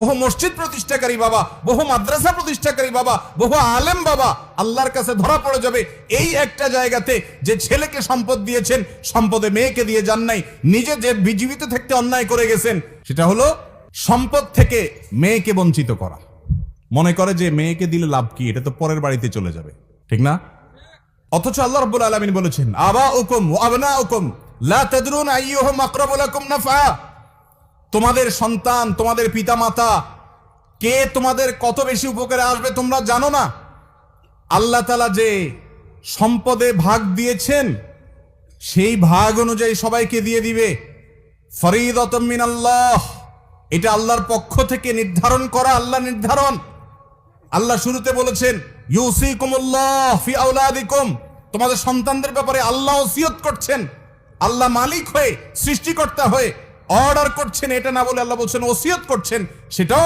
বহু মসজিদ প্রতিষ্ঠাকারী বাবা, বহু মাদ্রাসা প্রতিষ্ঠাকারী বাবা, বহু আলেম বাবা আল্লাহর কাছে ধরা পড়ে যাবে এই একটা জায়গাতে যে ছেলেকে সম্পদ দিয়েছেন, সম্পদে মেয়েকে দিয়ে যান নাই, নিজে যে জীবিত থাকতে অন্যায় করে গেছেন, সেটা হলো সম্পদ থেকে মেয়েকে বঞ্চিত করা। মনে করে যে মেয়েকে দিলে লাভ কি, এটা তো পরের বাড়িতে চলে যাবে, ঠিক না? অথচ আল্লাহ রাব্বুল আলামিন বলেছেন, আবাউকুম ওয়া আবনাউকুম লা তাদরুন আইয়ুহুম আকরাবু লাকুম নাফআ। তোমাদের সন্তান, তোমাদের পিতামাতা কে তোমাদের কত বেশি উপকারে আসবে তোমরা জানো না। আল্লাহ তাআলা যে সম্পদে ভাগ দিয়েছেন সেই ভাগ অনুযায়ী সবাইকে দিয়ে দিবে। ফরিদাতুম মিনাল্লাহ, এটা আল্লাহর পক্ষ থেকে নির্ধারণ করা, আল্লাহ নির্ধারণ। আল্লাহ শুরুতে বলেছেন ইউসিকুমুল্লাহ ফি আওলাদিকুম, তোমাদের সন্তানদের ব্যাপারে আল্লাহ ওসিয়ত করছেন। আল্লাহ মালিক হয়ে, সৃষ্টিকর্তা হয়ে অর্ডার করছেন, এটা না বলে আল্লাহ বলছেন ওসিয়ত করছেন, সেটাও